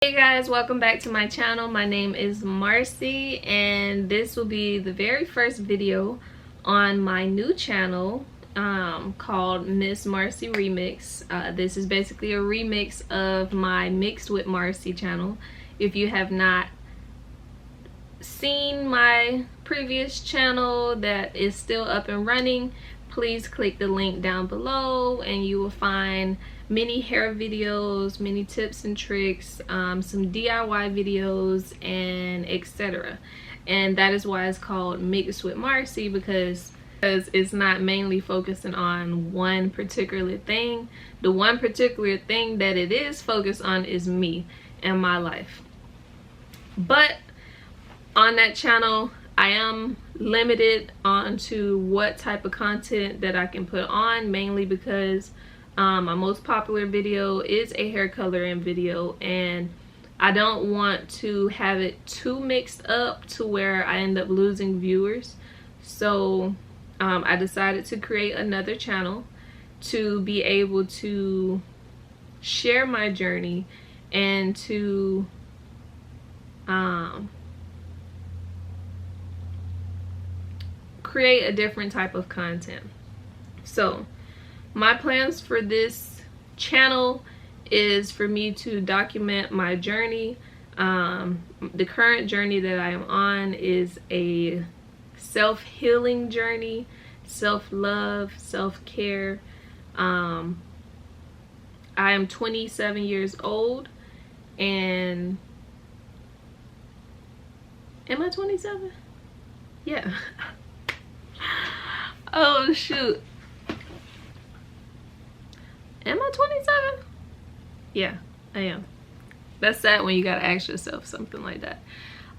Hey guys, welcome back to my channel. My name is Marcy and this will be the very first video on my new channel called Miss Marcy Remix. This is basically a remix of my Mixed with Marcy channel. If you have not seen my previous channel that is still up and running, please click the link down below and you will find many hair videos, many tips and tricks, some DIY videos, and etc. And that is why it's called Mixed with Marcy, because it's not mainly focusing on one particular thing. The one particular thing that it is focused on is me and my life. But on that channel, I am limited onto what type of content that I can put on, mainly because my most popular video is a hair coloring video, and I don't want to have it too mixed up to where I end up losing viewers. So I decided to create another channel to be able to share my journey and to create a different type of content. So my plans for this channel is for me to document my journey. The current journey that I am on is a self-healing journey, self-love, self-care. I am 27 years old, and am I 27? Yeah. Oh shoot. Am I 27? Yeah, I am. That's sad when you gotta ask yourself something like that.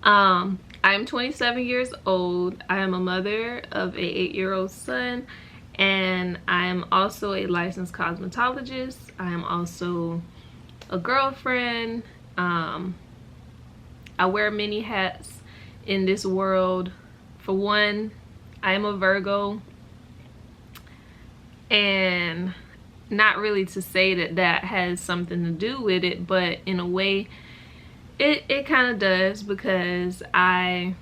I am 27 years old. I am a mother of a 8-year-old son, and I am also a licensed cosmetologist. I am also a girlfriend. I wear many hats in this world. For one, I am a Virgo, and not really to say that that has something to do with it, but in a way it kind of does, because I'm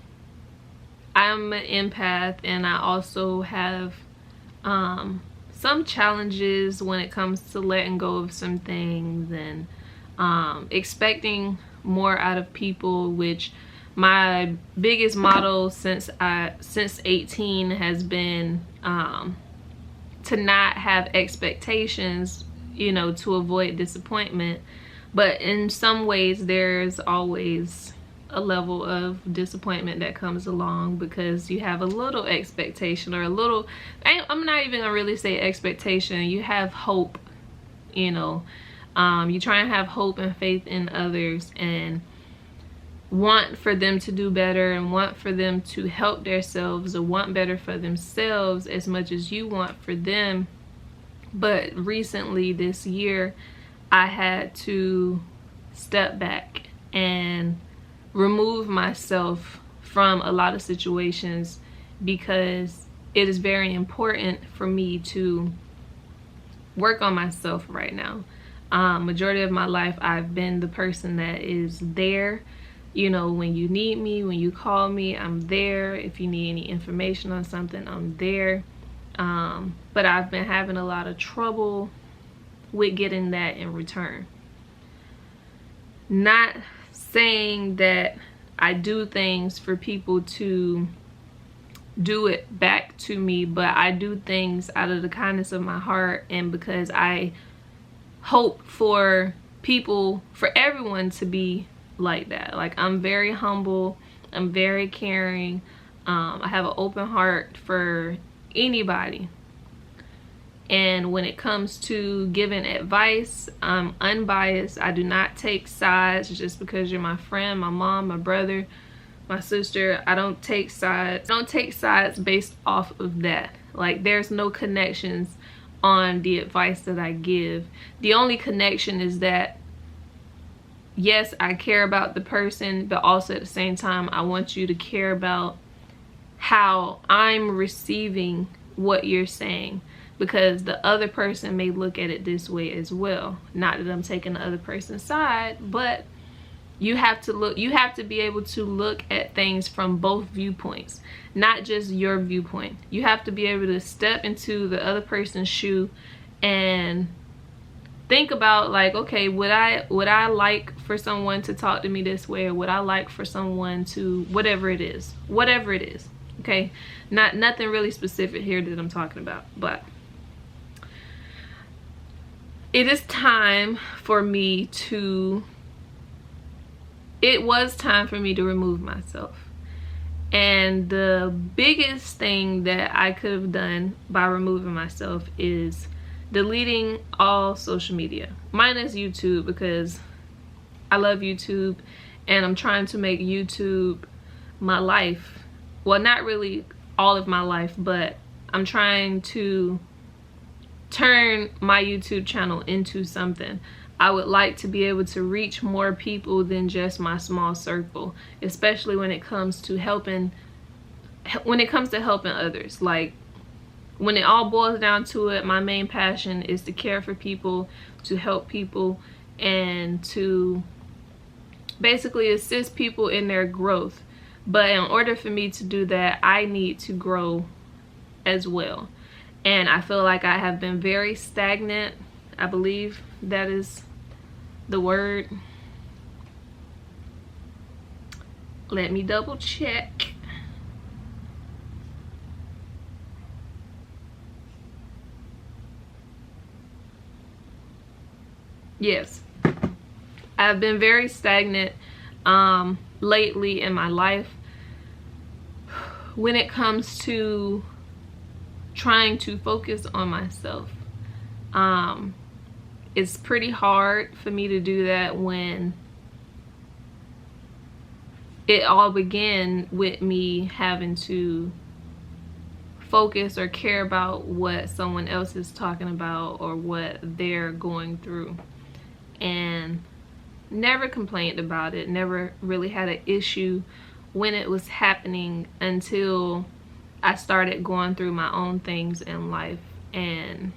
an empath, and I also have some challenges when it comes to letting go of some things and expecting more out of people, which my biggest motto since 18 has been to not have expectations, you know, to avoid disappointment. But in some ways there's always a level of disappointment that comes along, because you have a little expectation, or a little, I'm not even gonna really say expectation, you have hope, you know. You try and have hope and faith in others, and want for them to do better, and want for them to help themselves, or want better for themselves as much as you want for them. But recently this year I had to step back and remove myself from a lot of situations, because it is very important for me to work on myself right now. Majority of my life I've been the person that is there. You know, when you need me, when you call me, I'm there. If you need any information on something, I'm there. But I've been having a lot of trouble with getting that in return. Not saying that I do things for people to do it back to me, but I do things out of the kindness of my heart, and because I hope for people, for everyone to be like that. Like, I'm very humble, I'm very caring, I have an open heart for anybody, and when it comes to giving advice, I'm unbiased. I do not take sides just because you're my friend, my mom, my brother, my sister. I don't take sides. I don't take sides based off of that. Like, there's no connections on the advice that I give. The only connection is that, yes, I care about the person, but also at the same time I want you to care about how I'm receiving what you're saying, because the other person may look at it this way as well. Not that I'm taking the other person's side, but You have to be able to look at things from both viewpoints, not just your viewpoint. You have to be able to step into the other person's shoe and think about, like, okay, would I like for someone to talk to me this way, or would I like for someone to, whatever it is, okay? Nothing really specific here that I'm talking about, but it is time for me to, it was time for me to remove myself. And the biggest thing that I could have done by removing myself is deleting all social media, minus YouTube, because I love YouTube and I'm trying to make YouTube my life. Well, not really all of my life, but I'm trying to turn my YouTube channel into something. I would like to be able to reach more people than just my small circle, especially when it comes to helping others. Like, when it all boils down to it, my main passion is to care for people, to help people, and to basically assist people in their growth. But in order for me to do that, I need to grow as well. And I feel like I have been very stagnant. I believe that is the word. Let me double check. Yes, I've been very stagnant lately in my life when it comes to trying to focus on myself. It's pretty hard for me to do that when it all began with me having to focus or care about what someone else is talking about or what they're going through, and never complained about it, never really had an issue when it was happening until I started going through my own things in life and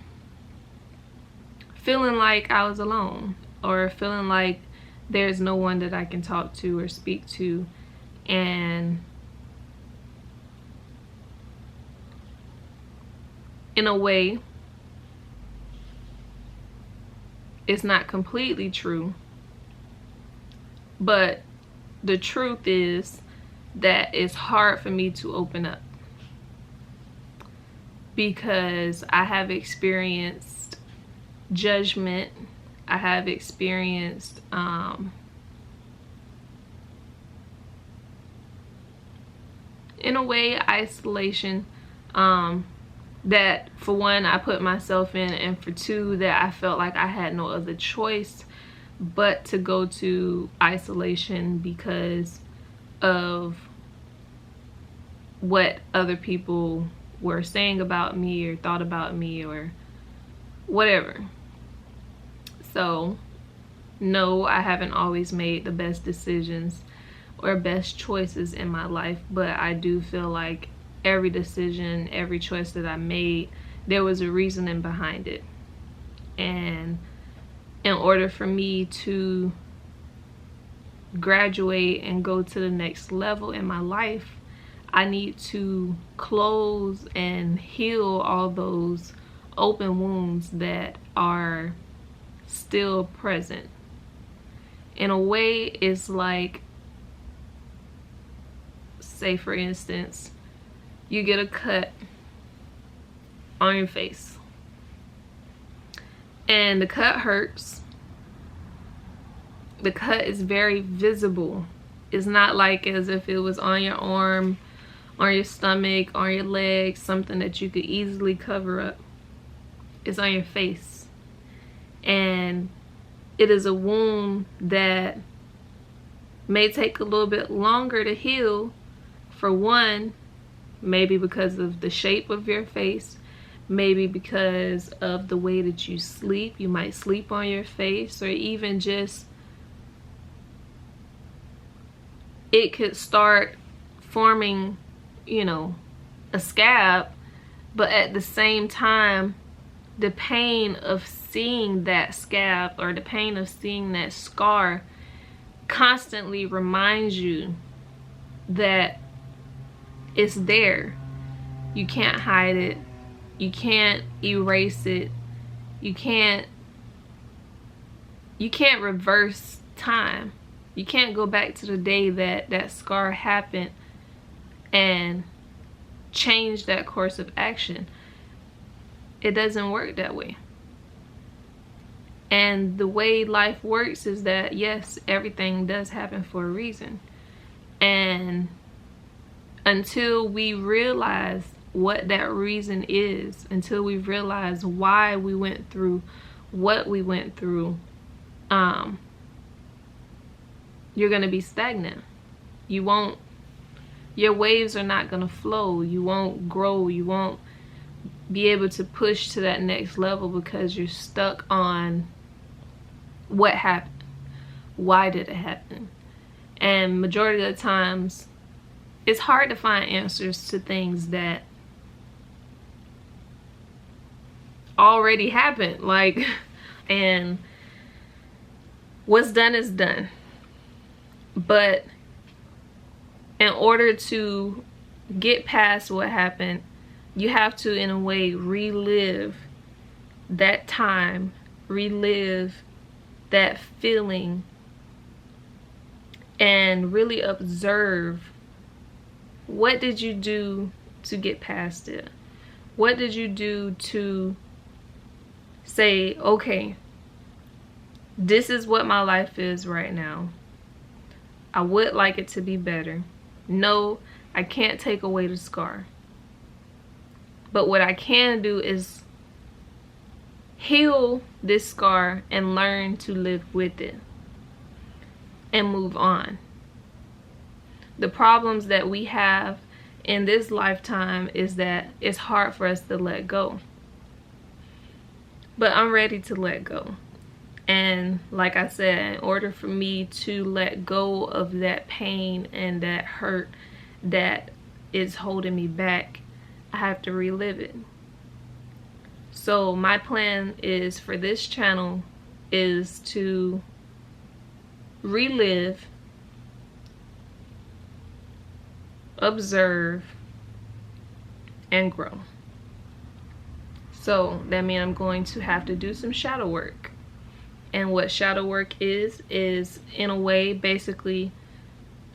feeling like I was alone, or feeling like there's no one that I can talk to or speak to. And in a way, it's not completely true, but the truth is that it's hard for me to open up because I have experienced judgment. I have experienced in a way isolation, that for one I put myself in, and for two that I felt like I had no other choice but to go to isolation because of what other people were saying about me or thought about me or whatever. So no, I haven't always made the best decisions or best choices in my life, but I do feel like every decision, every choice that I made, there was a reasoning behind it. And in order for me to graduate and go to the next level in my life, I need to close and heal all those open wounds that are still present. In a way, it's like, say for instance, you get a cut on your face and the cut hurts. The cut is very visible. It's not like as if it was on your arm, on your stomach, on your leg, something that you could easily cover up. It's on your face. And it is a wound that may take a little bit longer to heal. For one, maybe because of the shape of your face, maybe because of the way that you sleep. You might sleep on your face, or even just it could start forming, you know, a scab, but at the same time, the pain of seeing that scab or the pain of seeing that scar constantly reminds you that it's there. You can't hide it. You can't erase it. You can't reverse time. You can't go back to the day that that scar happened and change that course of action. It doesn't work that way. And the way life works is that, yes, everything does happen for a reason. And until we realize what that reason is, until we realize why we went through what we went through, you're going to be stagnant. Your waves are not going to flow. You won't grow. You won't be able to push to that next level because you're stuck on what happened. Why did it happen? And majority of the times, it's hard to find answers to things that already happened. Like, and what's done is done. But in order to get past what happened, you have to, in a way, relive that time, relive that feeling, and really observe, what did you do to get past it? What did you do to say, okay, this is what my life is right now. I would like it to be better. No, I can't take away the scar. But what I can do is heal this scar and learn to live with it and move on. The problems that we have in this lifetime is that it's hard for us to let go. But I'm ready to let go. And like I said, in order for me to let go of that pain and that hurt that is holding me back, I have to relive it. So my plan is for this channel is to relive, observe, and grow. So that means I'm going to have to do some shadow work. And what shadow work is in a way basically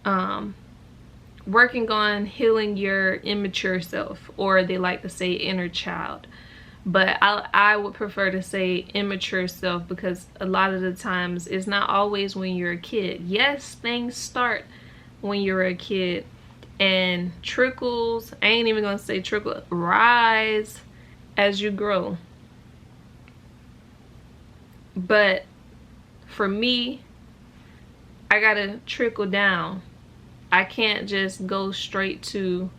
working on healing your immature self, or they like to say inner child. But I would prefer to say immature self, because a lot of the times it's not always when you're a kid. Yes, things start when you're a kid and trickles, I ain't even gonna say trickle, rise as you grow. But for me, I gotta trickle down. I can't just go straight to,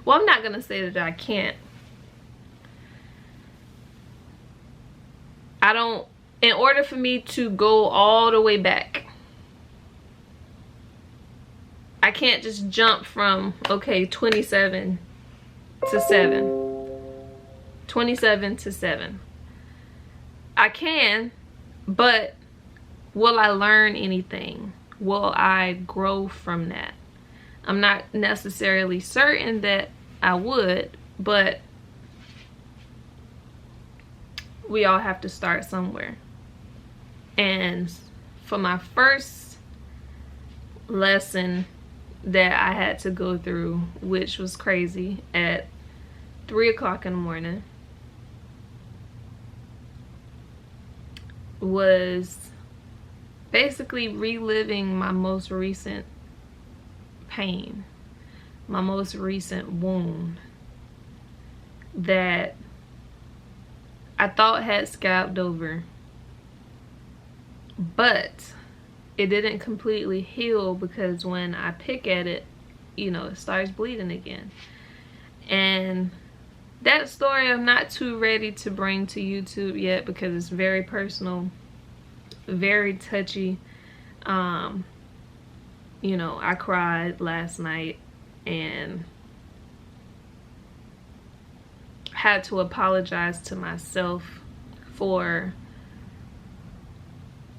well, I'm not gonna say that I can't. In order for me to go all the way back, I can't just jump from, okay, 27 to 7. 27 to 7. I can, but will I learn anything? Will I grow from that? I'm not necessarily certain that I would, but we all have to start somewhere. And for my first lesson that I had to go through, which was crazy, at 3 o'clock in the morning, was basically reliving my most recent pain, my most recent wound that I thought had scabbed over, but it didn't completely heal, because when I pick at it, you know, it starts bleeding again. And that story I'm not too ready to bring to YouTube yet, because it's very personal, very touchy. You know, I cried last night and had to apologize to myself for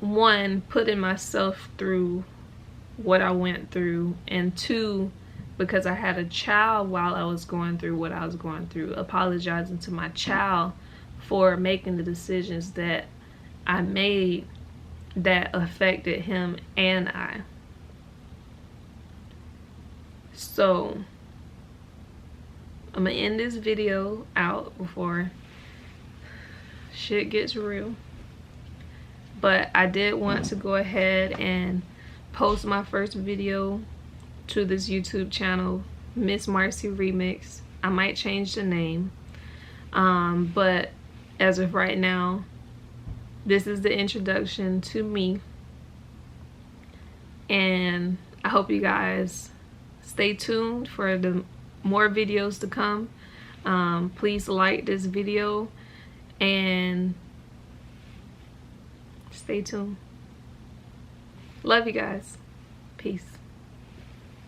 one, putting myself through what I went through, and two, because I had a child while I was going through what I was going through, apologizing to my child for making the decisions that I made that affected him and I. So I'm gonna end this video out before shit gets real. But I did want to go ahead and post my first video to this YouTube channel, Miss Marcy Remix. I might change the name, but as of right now, this is the introduction to me, and I hope you guys stay tuned for the more videos to come. Please like this video and stay tuned. Love you guys. Peace.